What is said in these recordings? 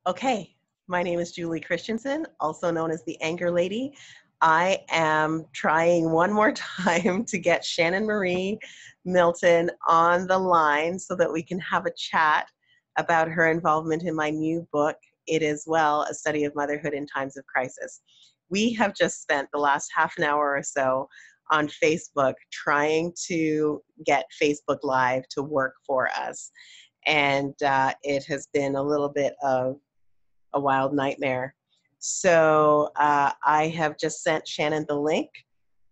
Okay, my name is Julie Christensen, also known as the Anger Lady. I am trying one more time to get Shannon Marie Milton on the line so that we can have a chat about her involvement in my new book, It Is Well, A Study of Motherhood in Times of Crisis. We have just spent the last half an hour or so on Facebook trying to get Facebook Live to work for us. And it has been a little bit of a wild nightmare. So I have just sent Shannon the link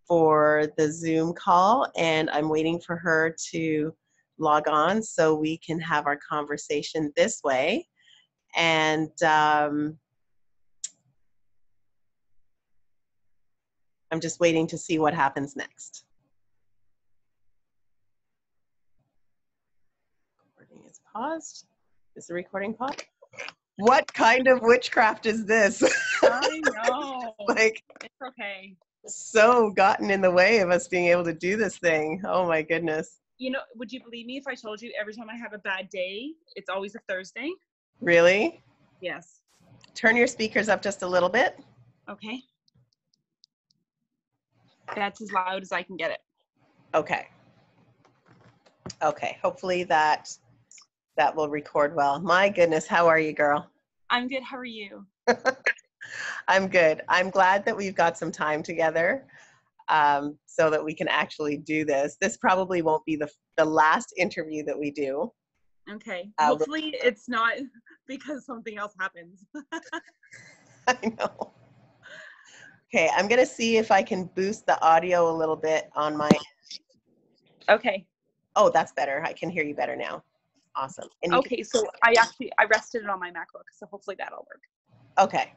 for the Zoom call, and I'm waiting for her to log on so we can have our conversation this way. And I'm just waiting to see what happens next. Recording is paused. Is the recording paused? What kind of witchcraft is this? I know. Like, it's okay. So gotten in the way of us being able to do this thing. Oh my goodness. You know, would you believe me if I told you every time I have a bad day, it's always a Thursday? Really? Yes. Turn your speakers up just a little bit. Okay. That's as loud as I can get it. Okay. Okay. Hopefully that will record well. My goodness, how are you, girl? I'm good. How are you? I'm good. I'm glad that we've got some time together so that we can actually do this. This probably won't be the last interview that we do. Okay. Hopefully it's not because something else happens. I know. Okay, I'm going to see if I can boost the audio a little bit on my... Okay. Oh, that's better. I can hear you better now. Awesome. And okay, so I rested it on my MacBook, so hopefully that'll work. Okay.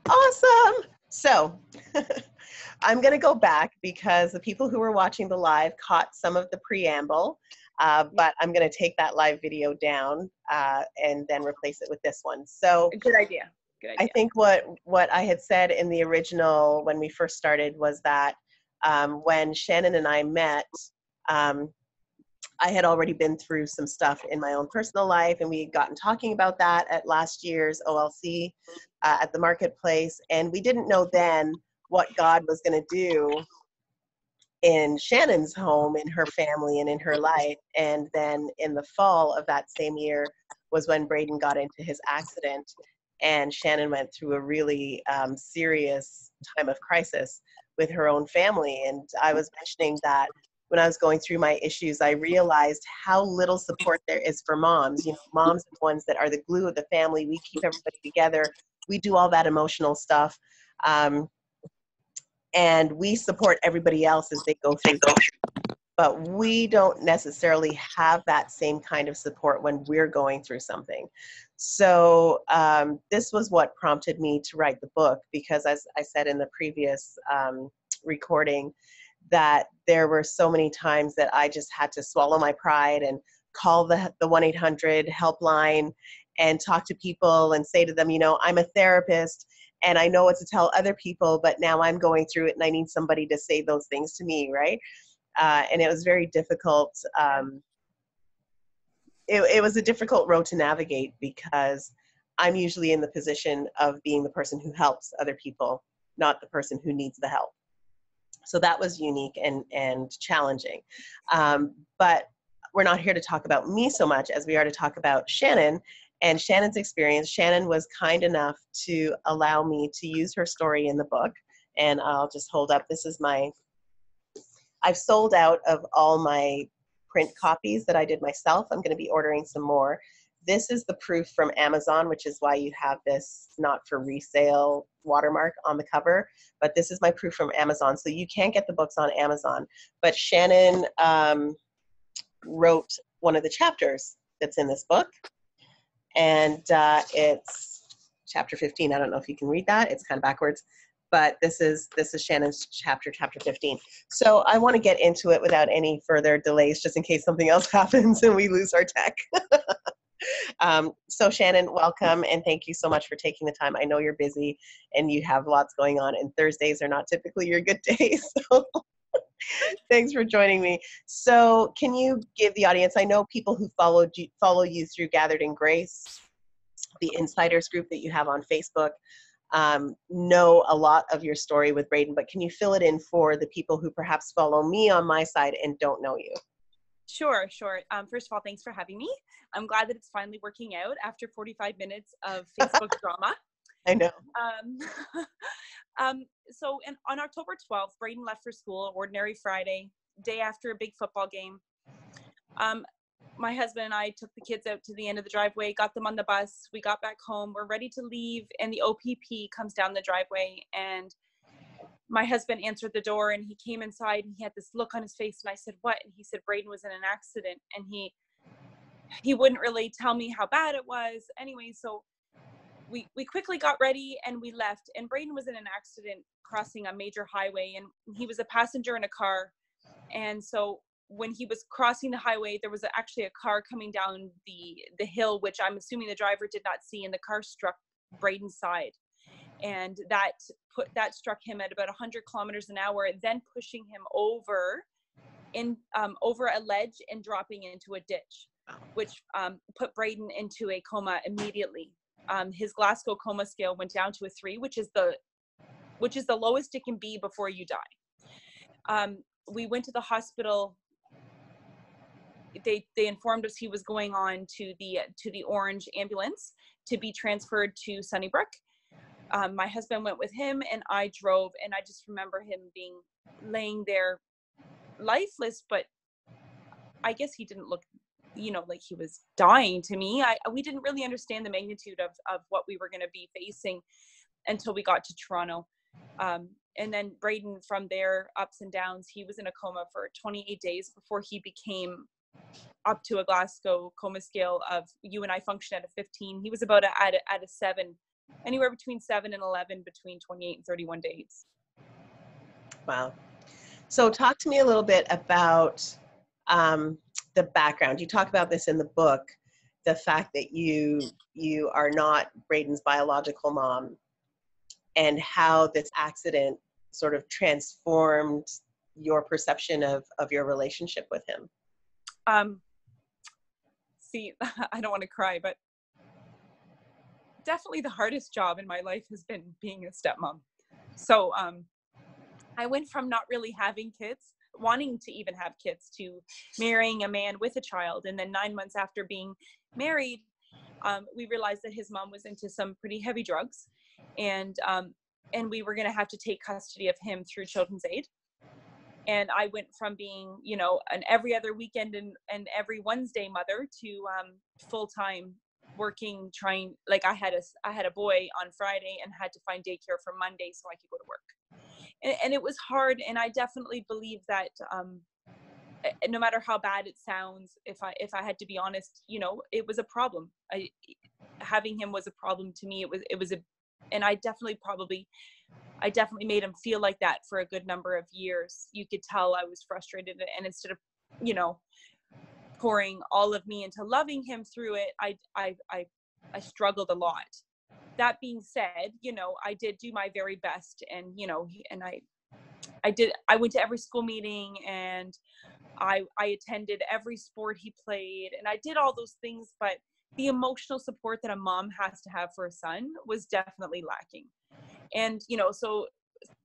Awesome. So I'm going to go back because the people who were watching the live caught some of the preamble, but I'm going to take that live video down and then replace it with this one. So good idea. Good idea. I think what I had said in the original when we first started was that when Shannon and I met, I had already been through some stuff in my own personal life, and we had gotten talking about that at last year's OLC at the marketplace, and we didn't know then what God was going to do in Shannon's home, in her family, and in her life. And then in the fall of that same year was when Braidyn got into his accident, and Shannon went through a really serious time of crisis with her own family. And I was mentioning that when I was going through my issues, I realized how little support there is for moms. You know, moms are the ones that are the glue of the family. We keep everybody together. We do all that emotional stuff. And we support everybody else as they go through. But we don't necessarily have that same kind of support when we're going through something. So this was what prompted me to write the book, because as I said in the previous recording, that there were so many times that I just had to swallow my pride and call the 1-800 helpline and talk to people and say to them, you know, I'm a therapist and I know what to tell other people, but now I'm going through it and I need somebody to say those things to me, right? And it was very difficult. It was a difficult road to navigate because I'm usually in the position of being the person who helps other people, not the person who needs the help. So that was unique and challenging. But we're not here to talk about me so much as we are to talk about Shannon and Shannon's experience. Shannon was kind enough to allow me to use her story in the book. And I'll just hold up. This is I've sold out of all my print copies that I did myself. I'm going to be ordering some more. This is the proof from Amazon, which is why you have this not for resale watermark on the cover. But this is my proof from Amazon. So you can't get the books on Amazon. But Shannon wrote one of the chapters that's in this book. And it's chapter 15. I don't know if you can read that. It's kind of backwards. But this is Shannon's chapter 15. So I want to get into it without any further delays, just in case something else happens and we lose our tech. So Shannon, welcome, and thank you so much for taking the time. I know you're busy and you have lots going on, and Thursdays are not typically your good days. So thanks for joining me. So can you give the audience, I know people who follow you through Gathered in Grace, the insiders group that you have on Facebook, know a lot of your story with Braidyn, but can you fill it in for the people who perhaps follow me on my side and don't know you? Sure. First of all, thanks for having me. I'm glad that it's finally working out after 45 minutes of Facebook drama. I know. On October 12th, Braidyn left for school, ordinary Friday, day after a big football game. My husband and I took the kids out to the end of the driveway, got them on the bus. We got back home. We're ready to leave, and the OPP comes down the driveway, and my husband answered the door, and he came inside, and he had this look on his face, and I said, "What?" And he said, "Braidyn was in an accident," and he wouldn't really tell me how bad it was. Anyway, so we quickly got ready and we left, and Braidyn was in an accident crossing a major highway, and he was a passenger in a car. And so when he was crossing the highway, there was actually a car coming down the hill, which I'm assuming the driver did not see, and the car struck Braidyn's side. And that struck him at about 100 kilometers an hour, then pushing him over a ledge and dropping into a ditch, which put Braidyn into a coma immediately. His Glasgow coma scale went down to a 3, which is the lowest it can be before you die. We went to the hospital. They informed us he was going on to the orange ambulance to be transferred to Sunnybrook. My husband went with him, and I drove, and I just remember him laying there lifeless, but I guess he didn't look, like he was dying to me. We didn't really understand the magnitude of what we were going to be facing until we got to Toronto. And then Braidyn, from there, ups and downs, he was in a coma for 28 days before he became up to a Glasgow coma scale of, you and I function at a 15. He was about at a 7, anywhere between 7 and 11, between 28 and 31 days. Wow. So talk to me a little bit about the background. You talk about this in the book, the fact that you are not Braidyn's biological mom, and how this accident sort of transformed your perception of your relationship with him. See, I don't want to cry, but definitely the hardest job in my life has been being a stepmom. So I went from not really having kids, wanting to even have kids, to marrying a man with a child. And then 9 months after being married, we realized that his mom was into some pretty heavy drugs, and we were going to have to take custody of him through Children's Aid. And I went from being, an every other weekend and every Wednesday mother to full-time working, trying, like I had a boy on Friday and had to find daycare for Monday so I could go to work. And it was hard. And I definitely believe that no matter how bad it sounds, if I had to be honest, it was a problem. Having him was a problem to me. And I definitely made him feel like that for a good number of years. You could tell I was frustrated, and instead of, pouring all of me into loving him through it, I struggled a lot. That being said, I did do my very best, and I went to every school meeting, and I attended every sport he played, and I did all those things, but the emotional support that a mom has to have for a son was definitely lacking. And, so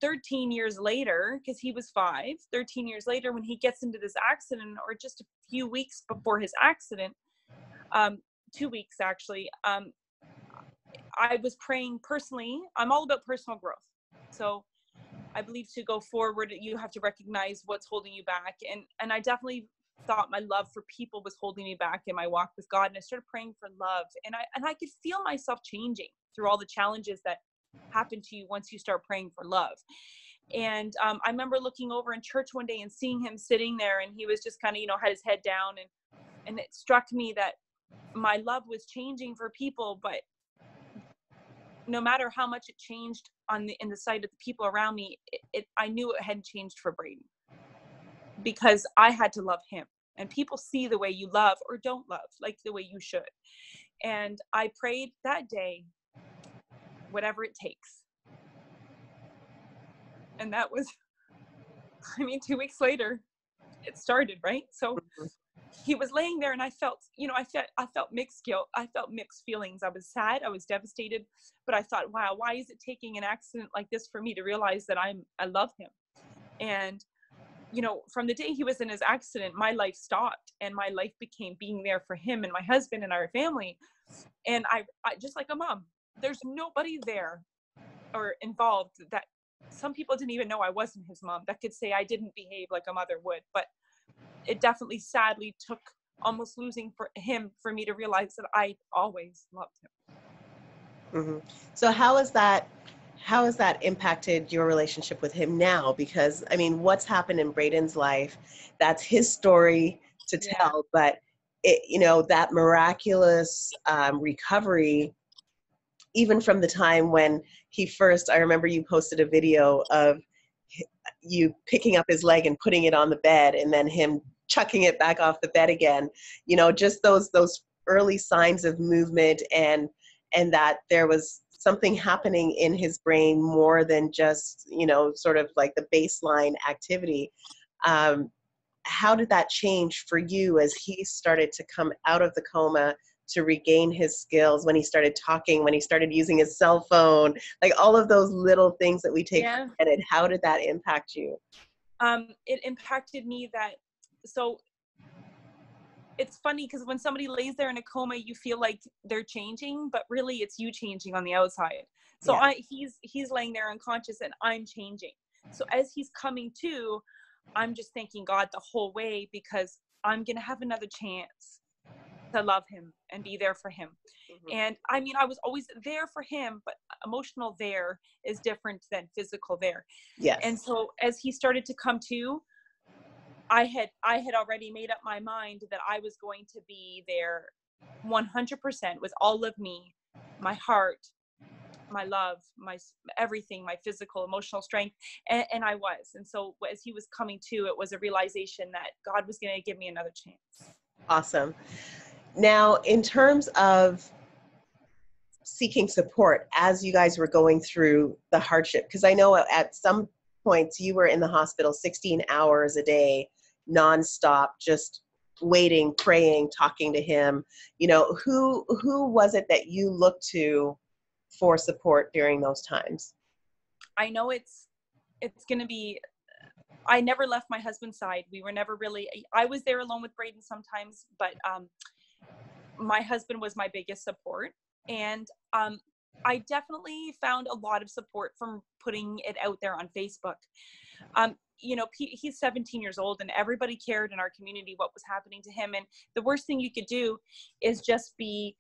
13 years later, because he was 5, 13 years later, when he gets into this accident, or just a few weeks before his accident, 2 weeks actually, I was praying personally. I'm all about personal growth. So I believe to go forward, you have to recognize what's holding you back. And I definitely thought my love for people was holding me back in my walk with God. And I started praying for love. And I could feel myself changing through all the challenges that happen to you once you start praying for love. And I remember looking over in church one day and seeing him sitting there, and he was just kind of, had his head down, and it struck me that my love was changing for people, but no matter how much it changed in the sight of the people around me, I knew it hadn't changed for Braidyn, because I had to love him. And people see the way you love or don't love, like the way you should. And I prayed that day, whatever it takes. And that was, 2 weeks later, it started, right? So he was laying there, and I felt, I felt mixed guilt. I felt mixed feelings. I was sad. I was devastated, but I thought, wow, why is it taking an accident like this for me to realize that I love him? And, from the day he was in his accident, my life stopped, and my life became being there for him and my husband and our family. And I just like a mom, there's nobody there or involved that some people didn't even know I wasn't his mom that could say I didn't behave like a mother would. But it definitely sadly took almost losing for me to realize that I always loved him. Mm-hmm. So how has that impacted your relationship with him now? Because I mean, what's happened in Braidyn's life, that's his story to tell, but that miraculous recovery, even from the time when I remember you posted a video of you picking up his leg and putting it on the bed, and then him chucking it back off the bed again, just those early signs of movement, and that there was something happening in his brain more than just, sort of like the baseline activity. How did that change for you as he started to come out of the coma, to regain his skills, when he started talking, when he started using his cell phone, like all of those little things that we take for granted? How did that impact you? It impacted me so it's funny because when somebody lays there in a coma, you feel like they're changing, but really it's you changing on the outside. So he's laying there unconscious, and I'm changing. So as he's coming to, I'm just thanking God the whole way, because I'm going to have another chance to love him and be there for him. Mm-hmm. And I mean, I was always there for him, but emotional there is different than physical there. Yes. And so as he started to come to, I had already made up my mind that I was going to be there 100% with all of me, my heart, my love, my everything, my physical, emotional strength. And I was. And so as he was coming to, it was a realization that God was going to give me another chance. Awesome. Now, in terms of seeking support as you guys were going through the hardship, because I know at some points you were in the hospital 16 hours a day, nonstop, just waiting, praying, talking to him. Who was it that you looked to for support during those times? I know it's going to be, I never left my husband's side. We were never really, I was there alone with Braidyn sometimes, but my husband was my biggest support. And I definitely found a lot of support from putting it out there on Facebook. He's 17 years old, and everybody cared in our community what was happening to him. And the worst thing you could do is just be,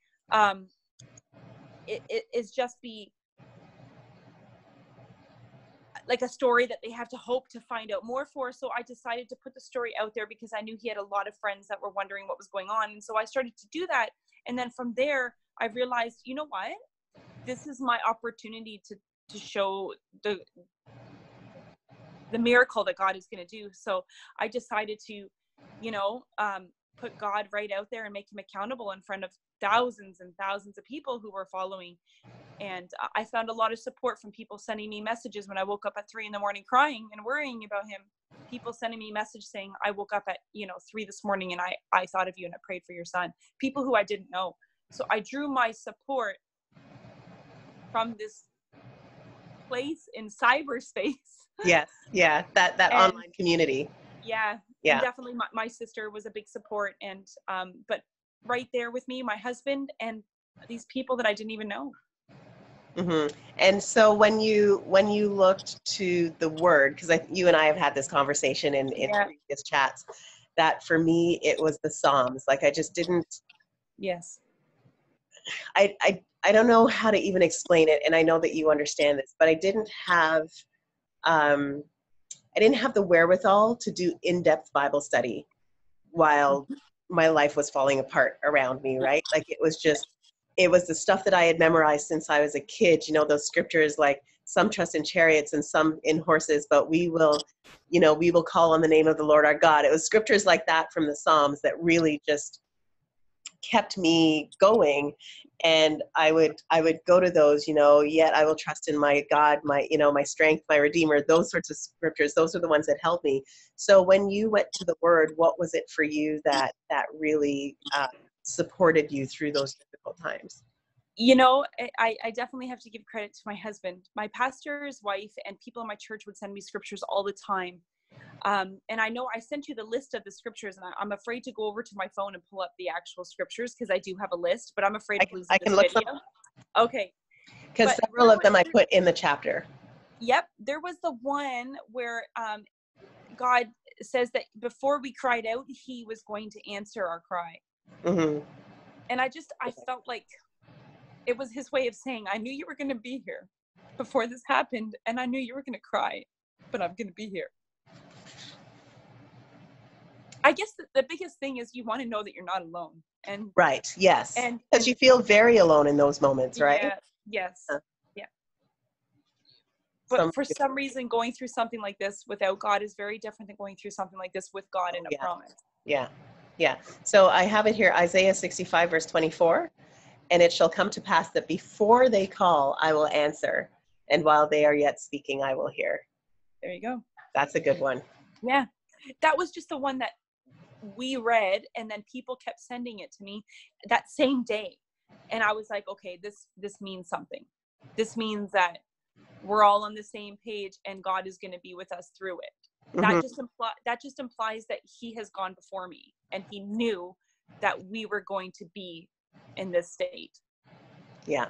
like a story that they have to hope to find out more for. So I decided to put the story out there because I knew he had a lot of friends that were wondering what was going on. And so I started to do that. And then from there, I realized, you know what? This is my opportunity to show the miracle that God is going to do. So I decided to, put God right out there and make him accountable in front of thousands and thousands of people who were following. And I found a lot of support from people sending me messages when I woke up at 3 a.m. crying and worrying about him. People sending me messages saying, I woke up at 3 this morning and I thought of you and I prayed for your son. People who I didn't know. So I drew my support from this place in cyberspace. Yes. Yeah. That online community. Yeah. And definitely my sister was a big support. And, but right there with me, my husband and these people that I didn't even know. Mm-hmm. And so when you looked to the word, because you and I have had this conversation in previous chats, that for me, it was the Psalms. Like I just didn't. Yes. I don't know how to even explain it. And I know that you understand this, but I didn't have the wherewithal to do in-depth Bible study while my life was falling apart around me, right? Like it was the stuff that I had memorized since I was a kid, those scriptures like some trust in chariots and some in horses, but we will call on the name of the Lord our God. It was scriptures like that from the Psalms that really just kept me going. And I would go to those, yet I will trust in my God, my, my strength, my Redeemer, those sorts of scriptures. Those are the ones that helped me. So when you went to the Word, what was it for you that really supported you through those difficult times? I definitely have to give credit to my husband. My pastor's wife and people in my church would send me scriptures all the time. And I know I sent you the list of the scriptures, and I'm afraid to go over to my phone and pull up the actual scriptures because I do have a list, but I'm afraid of losing this video. Okay. Because several of them I put in the chapter. Yep. There was the one where God says that before we cried out, he was going to answer our cry. Mm-hmm. And I felt like it was his way of saying, I knew you were going to be here before this happened, and I knew you were going to cry, but I'm going to be here. I guess the biggest thing is you want to know that you're not alone. And right. Yes. Because you feel very alone in those moments, right? Yeah. Yes. Yeah. But for some reason, going through something like this without God is very different than going through something like this with God and a promise. Yeah. Yeah. So I have it here, Isaiah 65, verse 24. And it shall come to pass that before they call, I will answer. And while they are yet speaking, I will hear. There you go. That's a good one. Yeah. That was just the one that we read, and then people kept sending it to me that same day. And I was like, okay, this means something. This means that we're all on the same page and God is going to be with us through it. Mm-hmm. That just implies that he has gone before me and he knew that we were going to be in this state. Yeah.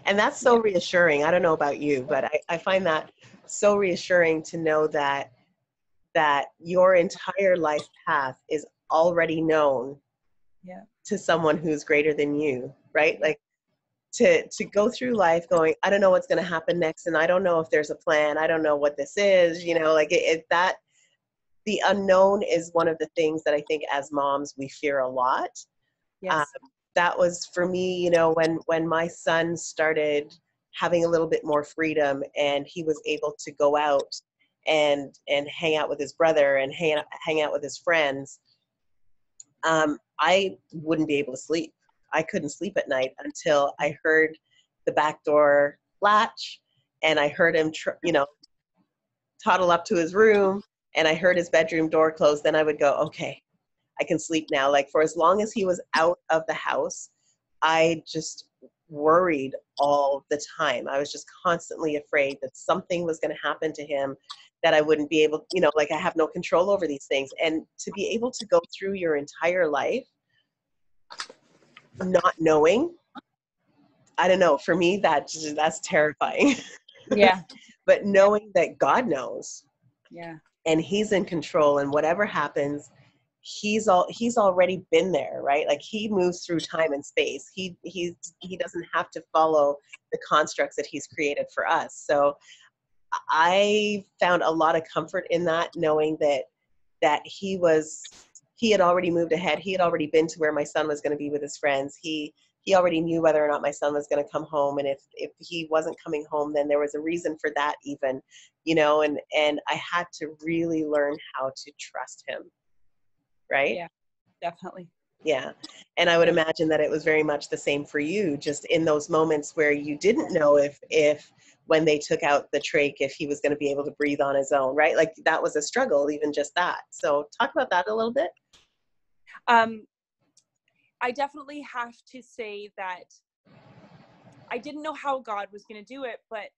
And that's so reassuring. I don't know about you, but I find that so reassuring to know that your entire life path is already known to someone who's greater than you, right? Yeah. Like to go through life going, I don't know what's going to happen next. And I don't know if there's a plan. I don't know what this is, like that the unknown is one of the things that I think as moms, we fear a lot. Yes. That was for me, when my son started having a little bit more freedom and he was able to go out and hang out with his brother and hang out with his friends, I wouldn't be able to sleep. I couldn't sleep at night until I heard the back door latch and I heard him, toddle up to his room and I heard his bedroom door close. Then I would go, okay, I can sleep now. Like for as long as he was out of the house, I just worried all the time. I was just constantly afraid that something was going to happen to him, that I wouldn't be able, like I have no control over these things. And to be able to go through your entire life not knowing, I don't know, for me, that's terrifying. Yeah. But knowing that God knows. Yeah. And he's in control, and whatever happens, he's already been there, right? Like he moves through time and space. He doesn't have to follow the constructs that he's created for us. So I found a lot of comfort in that, knowing that he had already moved ahead. He had already been to where my son was going to be with his friends. He already knew whether or not my son was going to come home. And if he wasn't coming home, then there was a reason for that even, and I had to really learn how to trust him. Right? Yeah, definitely. Yeah. And I would imagine that it was very much the same for you, just in those moments where you didn't know if when they took out the trach, if he was going to be able to breathe on his own, right? Like that was a struggle, even just that. So talk about that a little bit. I definitely have to say that I didn't know how God was going to do it, but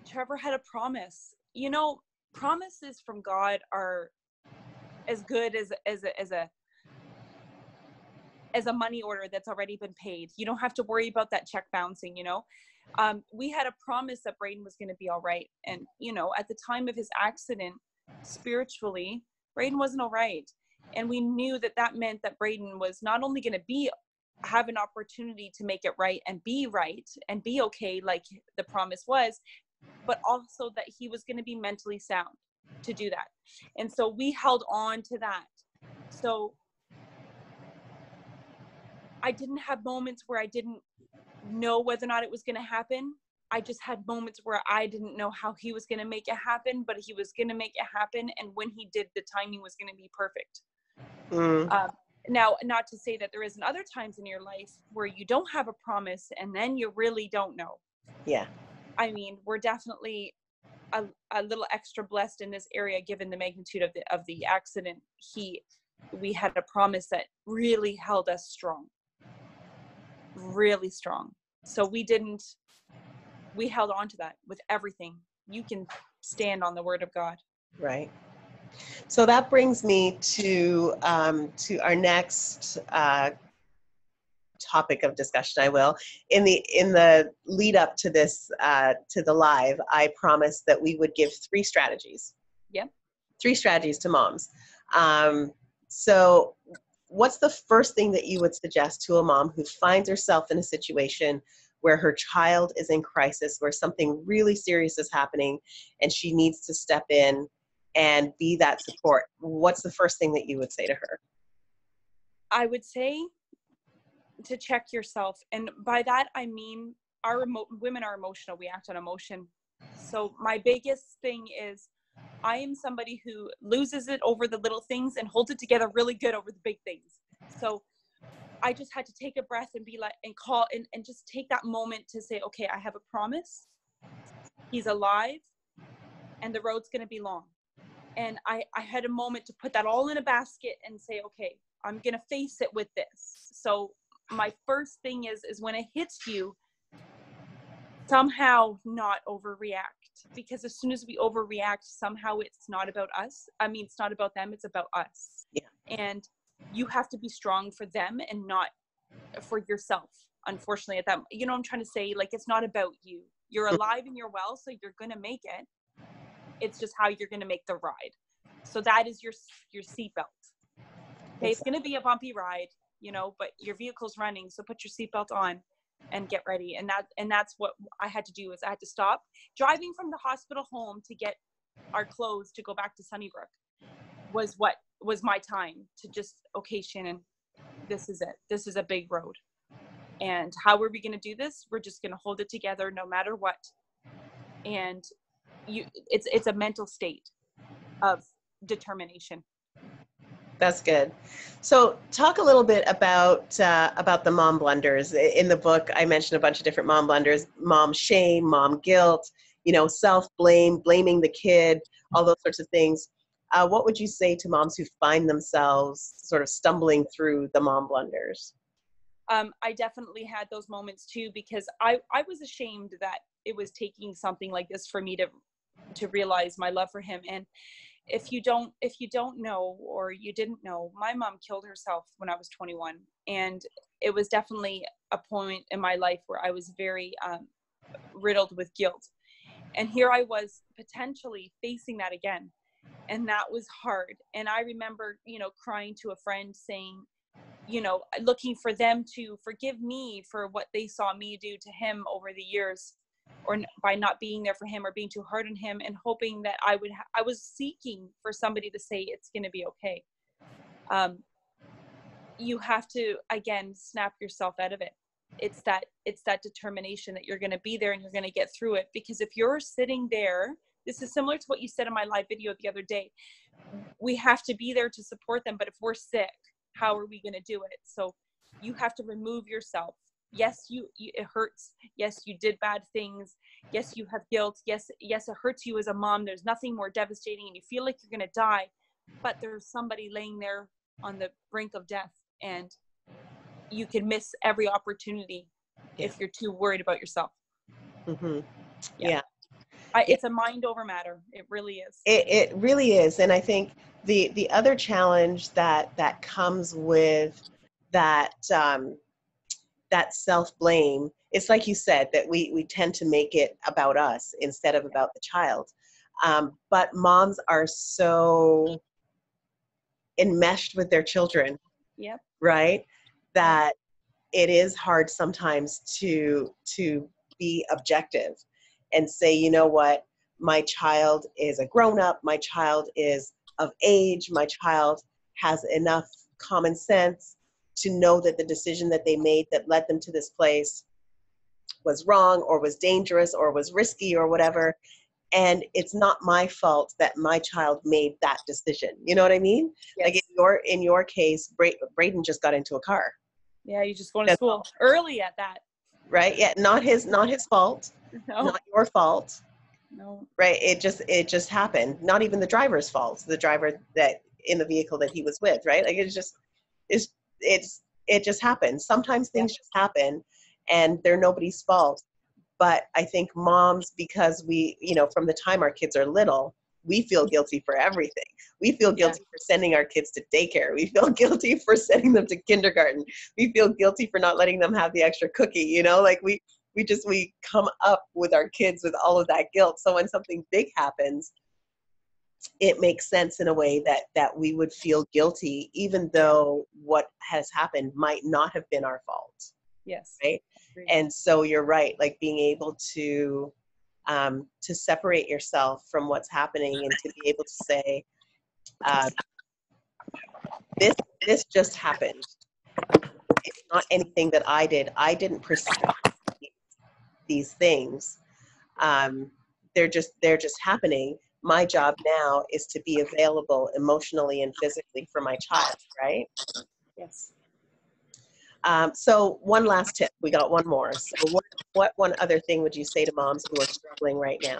Trevor had a promise. Promises from God are as good as a money order that's already been paid. You don't have to worry about that check bouncing, we had a promise that Braidyn was going to be all right. And, at the time of his accident, spiritually, Braidyn wasn't all right. And we knew that meant that Braidyn was not only going to have an opportunity to make it right and be okay, like the promise was, but also that he was going to be mentally sound to do that. And so we held on to that. So I didn't have moments where I didn't know whether or not it was going to happen. I just had moments where I didn't know how he was going to make it happen, but he was going to make it happen. And when he did, the timing was going to be perfect. Now, not to say that there isn't other times in your life where you don't have a promise and then you really don't know. Yeah. I mean, we're definitely a little extra blessed in this area, given the magnitude of the accident. We had a promise that really held us strong, really strong. So we held on to that with everything. You can stand on the word of God. Right. So that brings me to our next topic of discussion. I will, in the lead up to this to the live, I promised that we would give 3 strategies. Yep. 3 strategies to moms. So what's the first thing that you would suggest to a mom who finds herself in a situation where her child is in crisis, where something really serious is happening and she needs to step in and be that support? What's the first thing that you would say to her? I would say to check yourself. And by that, I mean, women are emotional. We act on emotion. So my biggest thing is, I am somebody who loses it over the little things and holds it together really good over the big things. So I just had to take a breath and be like, and call and just take that moment to say, okay, I have a promise. He's alive and the road's going to be long. And I had a moment to put that all in a basket and say, okay, I'm going to face it with this. So my first thing is when it hits you, somehow not overreact, because as soon as we overreact, somehow it's not about us. I mean, it's not about them, it's about us. Yeah. And you have to be strong for them and not for yourself. Unfortunately, at that, you know what I'm trying to say? Like, it's not about you. You're alive and you're well, so you're going to make it. It's just how you're going to make the ride. So that is your seatbelt. Okay, it's going to be a bumpy ride, you know, but your vehicle's running, so put your seatbelt on and get ready. And that's what I had to do, is I had to stop driving from the hospital home to get our clothes to go back to Sunnybrook. Was my time to just, okay, Shannon, this is it. This is a big road. And how are we going to do this? We're just going to hold it together no matter what. And it's a mental state of determination. That's good. So talk a little bit about the mom blunders. In the book, I mentioned a bunch of different mom blunders: mom shame, mom guilt, self-blame, blaming the kid, all those sorts of things. What would you say to moms who find themselves sort of stumbling through the mom blunders? I definitely had those moments too, because I was ashamed that it was taking something like this for me to realize my love for him. And if you don't know, or you didn't know, my mom killed herself when I was 21. And it was definitely a point in my life where I was very riddled with guilt. And here I was potentially facing that again. And that was hard. And I remember, crying to a friend saying, looking for them to forgive me for what they saw me do to him over the years, or by not being there for him or being too hard on him, and hoping that I was seeking for somebody to say it's going to be okay. You have to, again, snap yourself out of it. It's that determination that you're going to be there and you're going to get through it. Because if you're sitting there, this is similar to what you said in my live video the other day. We have to be there to support them. But if we're sick, how are we going to do it? So you have to remove yourself. Yes, it hurts. Yes, you did bad things. Yes, you have guilt. Yes, it hurts you as a mom. There's nothing more devastating, and you feel like you're going to die, but there's somebody laying there on the brink of death, and you can miss every opportunity if you're too worried about yourself. Mm-hmm. Yeah. It's a mind over matter. It really is. It really is. And I think the other challenge that comes with that that self-blame, it's like you said, that we tend to make it about us instead of about the child. But moms are so enmeshed with their children, Yep. right? That it is hard sometimes to be objective and say, you know what, my child is a grown-up, my child is of age, my child has enough common sense to know that the decision that they made that led them to this place was wrong or was dangerous or was risky or whatever. And it's not my fault that my child made that decision. You know what I mean? Yes. Like, in your case, Braidyn just got into a car. Yeah, you just going to school early at that. Right? Yeah, not his fault, No. not your fault. No. Right? It just happened. Not even the driver's fault. The driver that in the vehicle that he was with, right? Like it just happens. Sometimes things just happen, and they're nobody's fault. But I think moms, because we, from the time our kids are little, we feel guilty for everything. We feel guilty for sending our kids to daycare. We feel guilty for sending them to kindergarten. We feel guilty for not letting them have the extra cookie, like we come up with our kids with all of that guilt. So when something big happens, it makes sense in a way that we would feel guilty, even though what has happened might not have been our fault. Yes. Right. And so you're right, like being able to separate yourself from what's happening and to be able to say, this just happened. It's not anything that I did. I didn't perceive these things. They're just happening. My job now is to be available emotionally and physically for my child, right? Yes. So one last tip. We got one more. So what one other thing would you say to moms who are struggling right now?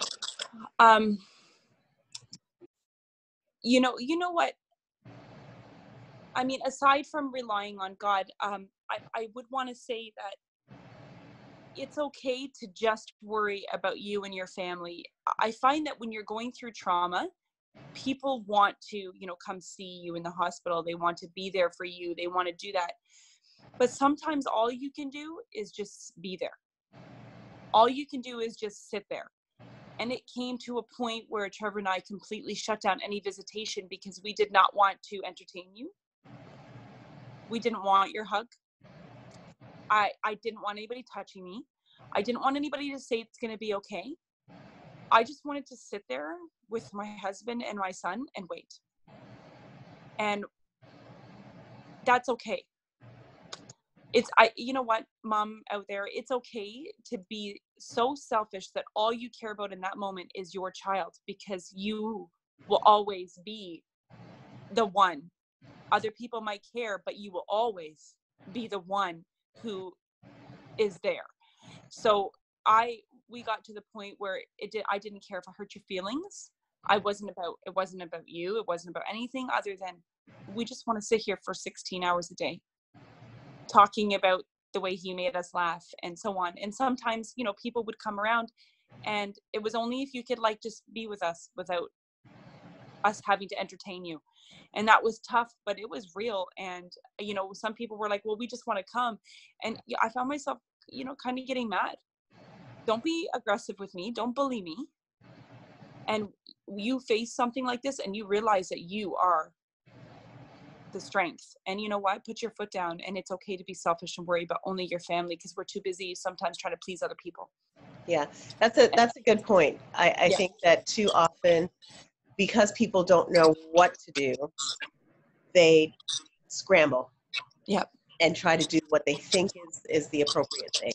You know what? I mean, aside from relying on God, I would want to say that it's okay to just worry about you and your family. I find that when you're going through trauma, people want to, come see you in the hospital. They want to be there for you. They want to do that. But sometimes all you can do is just be there. All you can do is just sit there. And it came to a point where Trevor and I completely shut down any visitation because we did not want to entertain you. We didn't want your hug. I didn't want anybody touching me. I didn't want anybody to say it's going to be okay. I just wanted to sit there with my husband and my son and wait. And that's okay. You know what, mom out there, it's okay to be so selfish that all you care about in that moment is your child, because you will always be the one. Other people might care, but you will always be the one who is there. So we got to the point where I didn't care if I hurt your feelings. It wasn't about you. It wasn't about anything other than we just want to sit here for 16 hours a day talking about the way he made us laugh and so on. And sometimes, people would come around, and it was only if you could just be with us without us having to entertain you. And that was tough, but it was real. And, some people were like, well, we just want to come. And I found myself, kind of getting mad. Don't be aggressive with me. Don't bully me. And you face something like this and you realize that you are the strength. And you know what? Put your foot down, and it's okay to be selfish and worry about only your family, because we're too busy sometimes trying to please other people. Yeah, that's a good point. I think that too often, because people don't know what to do, they scramble. Yep. And try to do what they think is the appropriate thing.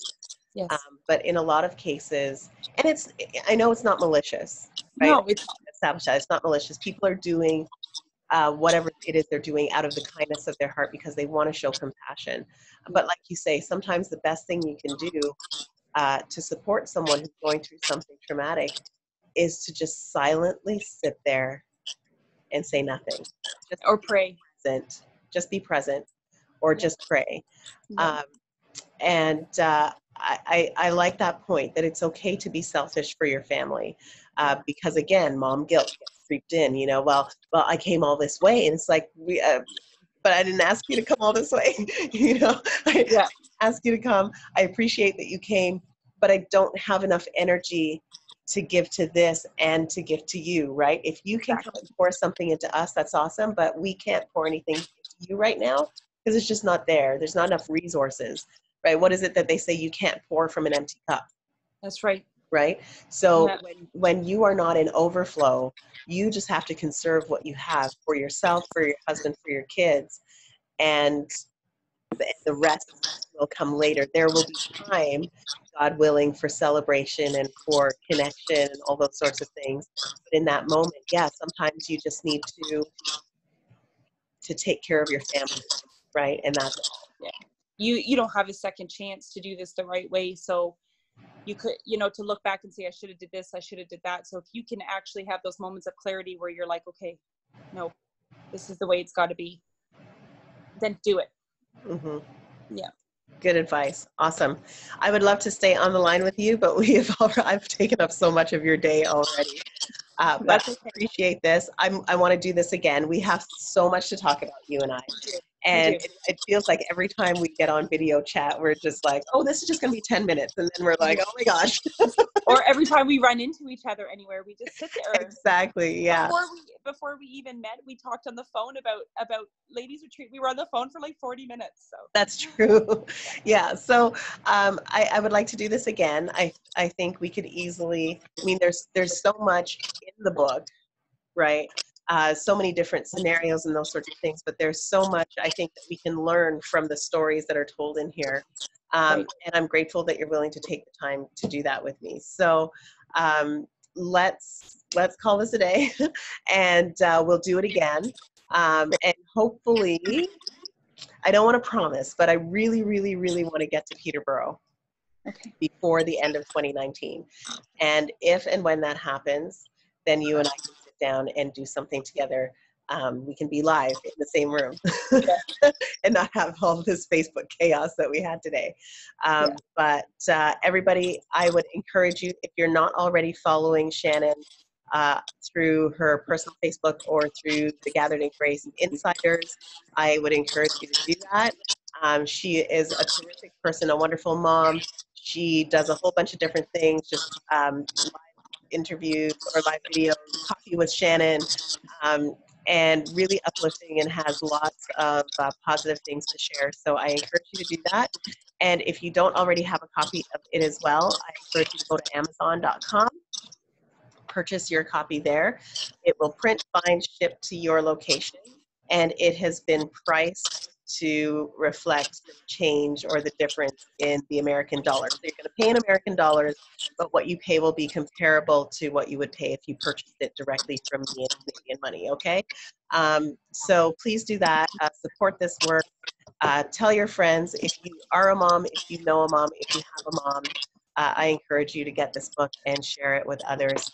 Yes. But in a lot of cases, and I know it's not malicious, right? No, it's established that it's not malicious. People are doing whatever it is they're doing out of the kindness of their heart because they want to show compassion. But like you say, sometimes the best thing you can do to support someone who's going through something traumatic is to just silently sit there and say nothing. Or pray. Just be present, or just pray. I like that point, that it's okay to be selfish for your family, because again, mom guilt gets creeped in. Well, I came all this way, and it's like but I didn't ask you to come all this way. I asked you to come. I appreciate that you came, but I don't have enough energy to give to this and to give to you, right? If you can come and pour something into us, that's awesome, but we can't pour anything into you right now because it's just not there. There's not enough resources, right? What is it that they say? You can't pour from an empty cup. That's right. Right? So when you are not in overflow, you just have to conserve what you have for yourself, for your husband, for your kids, and the rest will come later. There will be time, God willing, for celebration and for connection and all those sorts of things. But in that moment, sometimes you just need to to take care of your family, right? And that's yeah. You don't have a second chance to do this the right way. So you could, you know, to look back and say, I should have did this, I should have did that. So if you can actually have those moments of clarity where you're like, okay, no, this is the way it's got to be, then do it. mm-hmm. Yeah. Good advice. Awesome. I would love to stay on the line with you, but I've taken up so much of your day already. But That's okay. I appreciate this. I want to do this again. We have so much to talk about, you and I. And it feels like every time we get on video chat, we're just like, oh, this is just going to be 10 minutes. And then we're like, oh my gosh. Or every time we run into each other anywhere, we just sit there. Exactly. Yeah. Before we even met, we talked on the phone about ladies retreat. We were on the phone for like 40 minutes. So that's true. Yeah. So I would like to do this again. I think we could easily, I mean, there's so much in the book, right? So many different scenarios and those sorts of things, but there's so much I think that we can learn from the stories that are told in here. And I'm grateful that you're willing to take the time to do that with me. So let's call this a day and we'll do it again. And hopefully, I don't want to promise, but I really, really, really want to get to Peterborough before the end of 2019. And if and when that happens, then you and I can sit down and do something together. We can be live in the same room and not have all this Facebook chaos that we had today. But everybody, I would encourage you, if you're not already following Shannon through her personal Facebook or through the Gathered in Grace Insiders, I would encourage you to do that. She is a terrific person, a wonderful mom. She does a whole bunch of different things, just live interviews or live videos, coffee with Shannon, and really uplifting and has lots of positive things to share. So I encourage you to do that. And if you don't already have a copy of it as well, I encourage you to go to Amazon.com, purchase your copy there. It will print, bind, ship to your location, and it has been priced to reflect the change or the difference in the American dollar. So you're going to pay in American dollars, but what you pay will be comparable to what you would pay if you purchased it directly from me in Canadian money, okay? So please do that. Support this work. Tell your friends. If you are a mom, if you know a mom, if you have a mom, I encourage you to get this book and share it with others.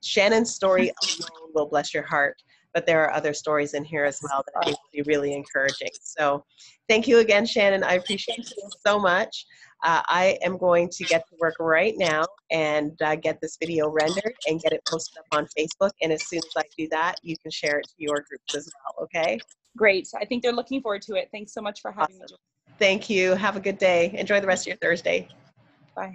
Shannon's story alone will bless your heart, but there are other stories in here as well that I think will be really encouraging. So thank you again, Shannon. I appreciate you so much. I am going to get to work right now and get this video rendered and get it posted up on Facebook. And as soon as I do that, you can share it to your groups as well, okay? Great. I think they're looking forward to it. Thanks so much for having me. Thank you. Have a good day. Enjoy the rest of your Thursday. Bye.